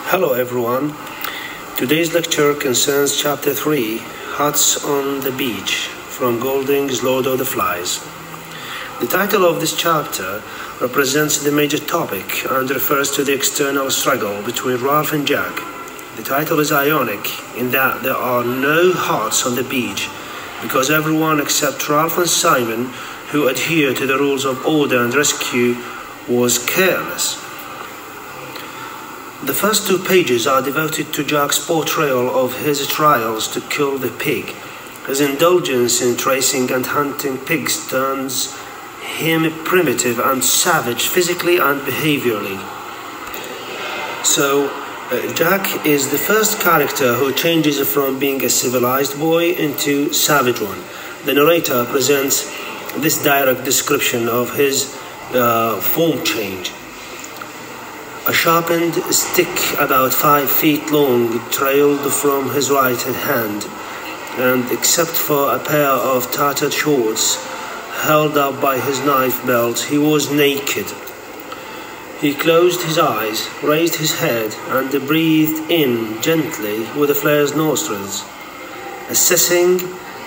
Hello everyone. Today's lecture concerns Chapter 3, Huts on the Beach, from Golding's Lord of the Flies. The title of this chapter represents the major topic and refers to the external struggle between Ralph and Jack. The title is ironic in that there are no huts on the beach because everyone except Ralph and Simon, who adhere to the rules of order and rescue, was careless. The first 2 pages are devoted to Jack's portrayal of his trials to kill the pig. His indulgence in tracing and hunting pigs turns him primitive and savage physically and behaviorally. So, Jack is the first character who changes from being a civilized boy into a savage one. The narrator presents this direct description of his form change. A sharpened stick about 5 feet long trailed from his right hand, and except for a pair of tattered shorts held up by his knife belt, he was naked. He closed his eyes, raised his head, and breathed in gently with the flare's nostrils, assessing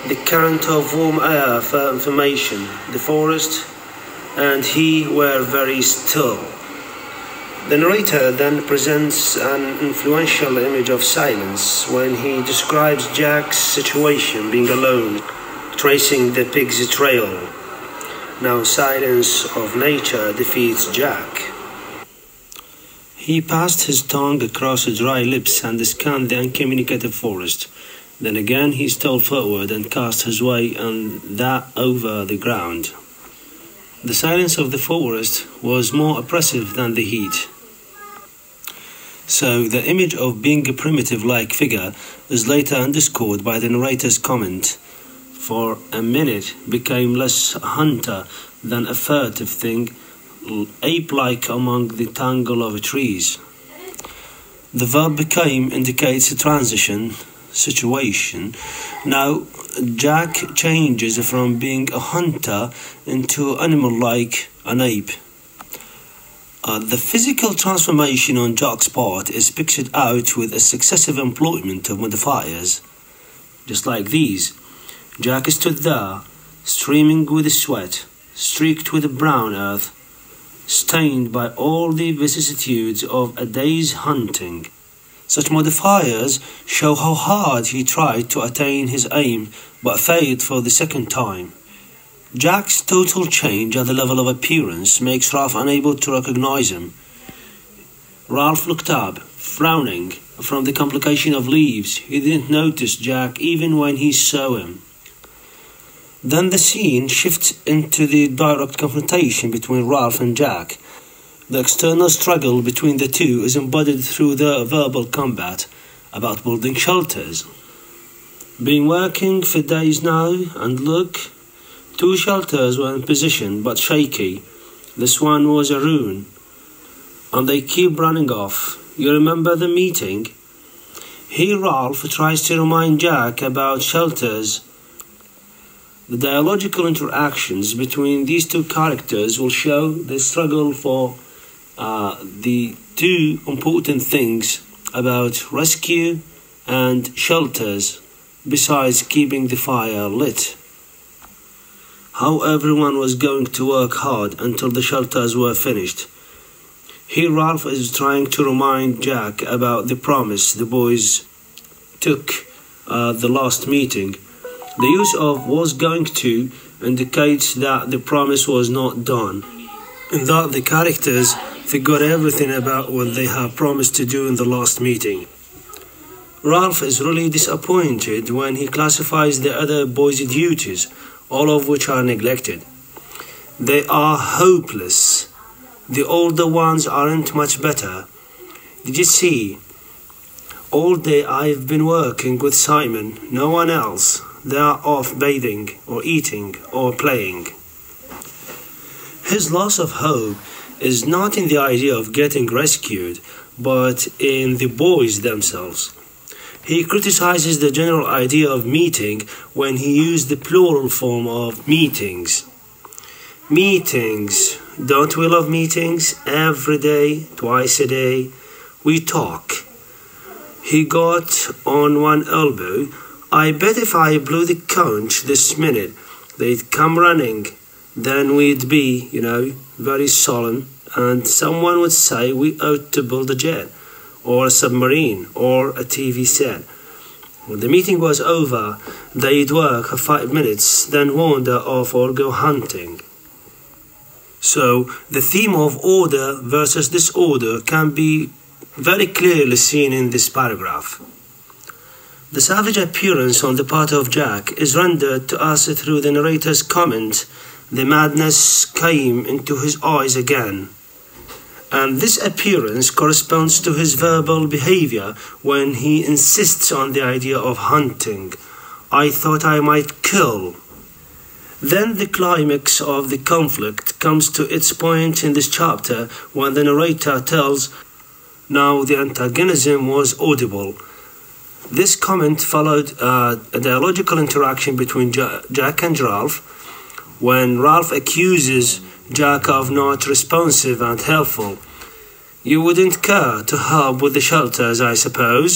the current of warm air for information. The forest and he were very still. The narrator then presents an influential image of silence when he describes Jack's situation, being alone, tracing the pig's trail. Now silence of nature defeats Jack. He passed his tongue across the dry lips and scanned the uncommunicative forest. Then again he stole forward and cast his way and that over the ground. The silence of the forest was more oppressive than the heat. So the image of being a primitive-like figure is later underscored by the narrator's comment, "For a minute became less a hunter than a furtive thing, ape-like among the tangle of trees." The verb became indicates a transition situation. Now Jack changes from being a hunter into animal-like an ape. The physical transformation on Jack's part is pictured out with a successive employment of modifiers. Just like these, Jack stood there, streaming with sweat, streaked with brown earth, stained by all the vicissitudes of a day's hunting. Such modifiers show how hard he tried to attain his aim, but failed for the second time. Jack's total change at the level of appearance makes Ralph unable to recognize him. Ralph looked up, frowning, from the complication of leaves. He didn't notice Jack even when he saw him. Then the scene shifts into the direct confrontation between Ralph and Jack. The external struggle between the two is embodied through their verbal combat about building shelters. Been working for days now, and look, 2 shelters were in position but shaky. This one was a ruin, and they keep running off. You remember the meeting? Here Ralph tries to remind Jack about shelters. The dialogical interactions between these 2 characters will show the struggle for the 2 important things about rescue and shelters, besides keeping the fire lit. How everyone was going to work hard until the shelters were finished. Here Ralph is trying to remind Jack about the promise the boys took at the last meeting. The use of "was going to" indicates that the promise was not done, and that the characters forgot everything about what they have promised to do in the last meeting. Ralph is really disappointed when he classifies the other boys' duties, all of which are neglected. They are hopeless. The older ones aren't much better. Did you see? All day I've been working with Simon, no one else. They are off bathing, or eating, or playing. His loss of hope is not in the idea of getting rescued, but in the boys themselves. He criticizes the general idea of meeting when he used the plural form of meetings. Meetings. Don't we love meetings? Every day, twice a day. We talk. He got on one elbow. I bet if I blew the conch this minute, they'd come running. Then we'd be, very solemn, and someone would say we ought to build a jet, or a submarine, or a TV set. When the meeting was over, they'd work for 5 minutes, then wander off or go hunting. So, the theme of order versus disorder can be very clearly seen in this paragraph. The savage appearance on the part of Jack is rendered to us through the narrator's comment, "The madness came into his eyes again." And this appearance corresponds to his verbal behavior when he insists on the idea of hunting. "I thought I might kill." Then the climax of the conflict comes to its point in this chapter when the narrator tells, now the antagonism was audible. This comment followed a dialogical interaction between Jack and Ralph, when Ralph accuses Jack of not responsive and helpful. "You wouldn't care to help with the shelters, I suppose?"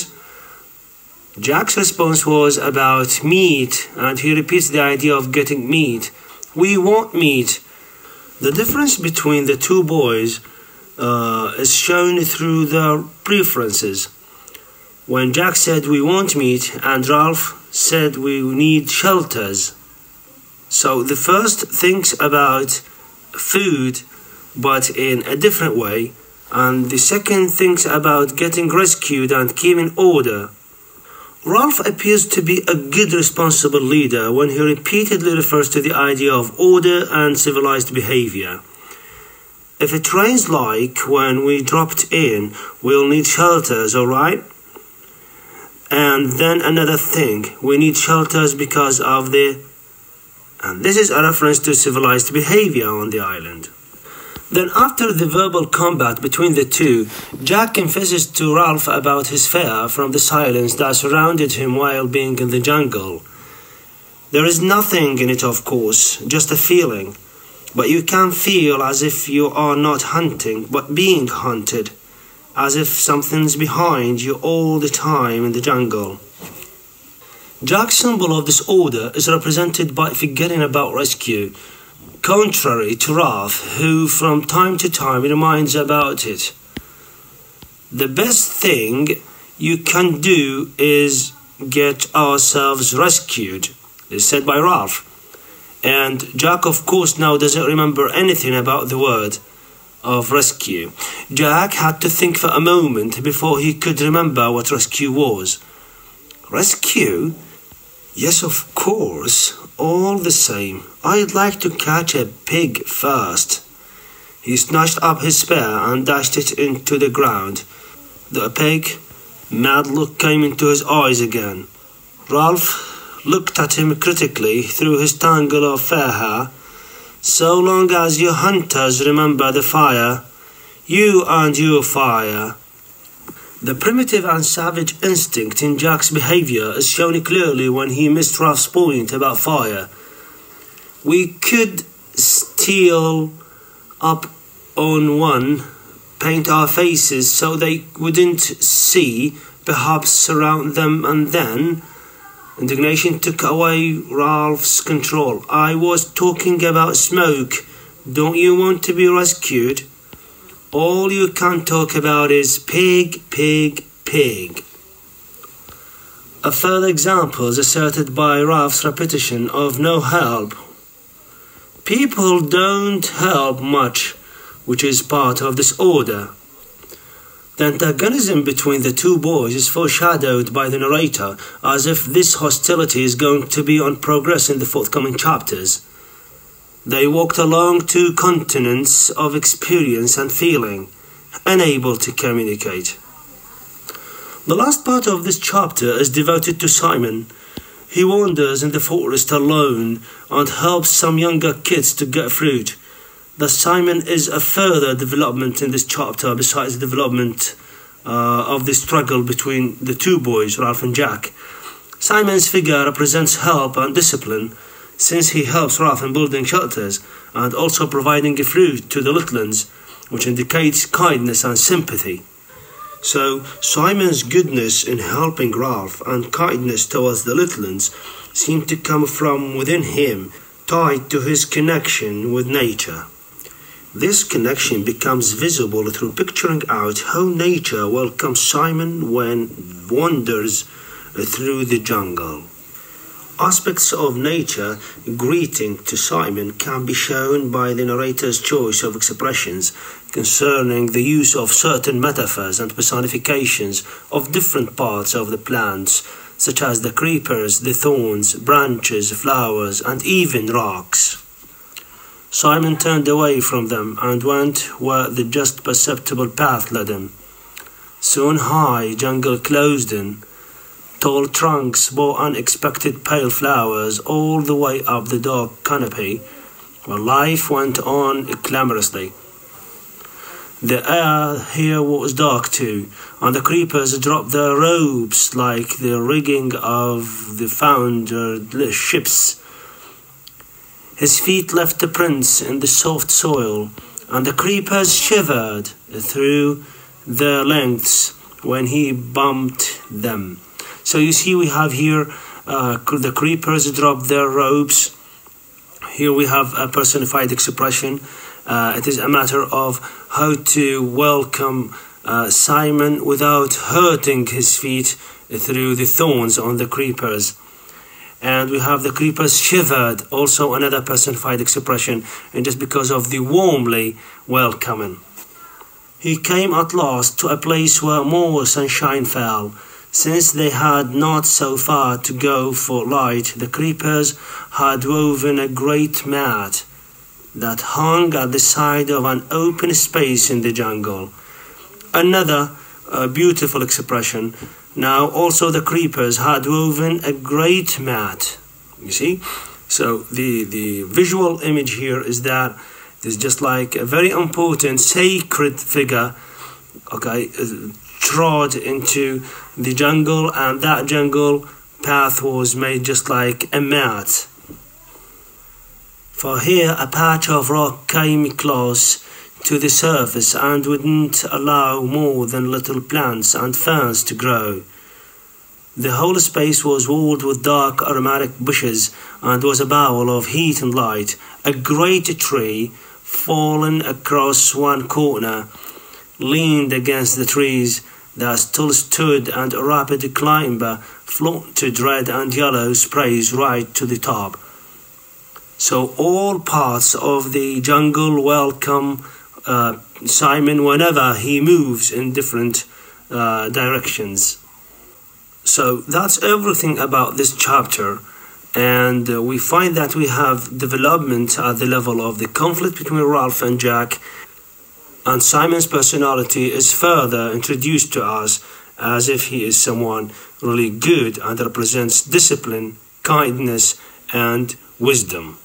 Jack's response was about meat, and he repeats the idea of getting meat. "We want meat." The difference between the two boys is shown through their preferences. When Jack said "we want meat" and Ralph said "we need shelters." So the first thinks about food, but in a different way, and the second thinks about getting rescued and keeping order. Ralph appears to be a good responsible leader when he repeatedly refers to the idea of order and civilized behavior. "If it rains like when we dropped in, we'll need shelters, all right? And then another thing, we need shelters because of the..." And this is a reference to civilized behavior on the island. Then after the verbal combat between the two, Jack confesses to Ralph about his fear from the silence that surrounded him while being in the jungle. There is nothing in it, of course, just a feeling. But you can feel as if you are not hunting, but being hunted, as if something's behind you all the time in the jungle. Jack's symbol of disorder is represented by forgetting about rescue, contrary to Ralph, who from time to time reminds about it. "The best thing you can do is get ourselves rescued," is said by Ralph. And Jack, of course, now doesn't remember anything about the word of rescue. Jack had to think for a moment before he could remember what rescue was. Rescue? Yes, of course. All the same, I'd like to catch a pig first. He snatched up his spear and dashed it into the ground. The pig, mad look came into his eyes again. Ralph looked at him critically through his tangle of fair hair. "So long as you hunters remember the fire, you and your fire." The primitive and savage instinct in Jack's behavior is shown clearly when he missed Ralph's point about fire. "We could steal up on one, paint our faces so they wouldn't see, perhaps surround them, and then..." Indignation took away Ralph's control. "I was talking about smoke. Don't you want to be rescued? All you can talk about is pig, pig, pig." A further example is asserted by Ralph's repetition of "no help." People don't help much, which is part of disorder. The antagonism between the two boys is foreshadowed by the narrator, as if this hostility is going to be on progress in the forthcoming chapters. They walked along two continents of experience and feeling, unable to communicate. The last part of this chapter is devoted to Simon. He wanders in the forest alone and helps some younger kids to get fruit. Thus Simon is a further development in this chapter besides the development of the struggle between the two boys, Ralph and Jack. Simon's figure represents help and discipline, since he helps Ralph in building shelters and also providing fruit to the little ones, which indicates kindness and sympathy. So Simon's goodness in helping Ralph and kindness towards the little ones seemed to come from within him, tied to his connection with nature. This connection becomes visible through picturing out how nature welcomes Simon when wanders through the jungle. Aspects of nature greeting to Simon can be shown by the narrator's choice of expressions concerning the use of certain metaphors and personifications of different parts of the plants, such as the creepers, the thorns, branches, flowers, and even rocks. Simon turned away from them and went where the just perceptible path led him. Soon high jungle closed in. Tall trunks bore unexpected pale flowers all the way up the dark canopy, where life went on clamorously. The air here was dark too, and the creepers dropped their robes like the rigging of the foundered ships. His feet left the prints in the soft soil, and the creepers shivered through their lengths when he bumped them. So you see we have here the creepers drop their robes. Here we have a personified expression. It is a matter of how to welcome Simon without hurting his feet through the thorns on the creepers. And we have the creepers shivered, also another personified expression, and just because of the warmly welcoming. He came at last to a place where more sunshine fell. Since they had not so far to go for light, the creepers had woven a great mat that hung at the side of an open space in the jungle. Another beautiful expression. Now also the creepers had woven a great mat. You see? So the visual image here is that there's just like a very important sacred figure, okay, trod into the jungle, and that jungle path was made just like a mat. For here a patch of rock came close to the surface and wouldn't allow more than little plants and ferns to grow. The whole space was walled with dark aromatic bushes and was a bowl of heat and light. A great tree, fallen across one corner, leaned against the trees that still stood, and a rapid climber floated red and yellow sprays right to the top. So all parts of the jungle welcome Simon whenever he moves in different directions. So that's everything about this chapter, and we find that we have development at the level of the conflict between Ralph and Jack, and Simon's personality is further introduced to us as if he is someone really good and represents discipline, kindness, and wisdom.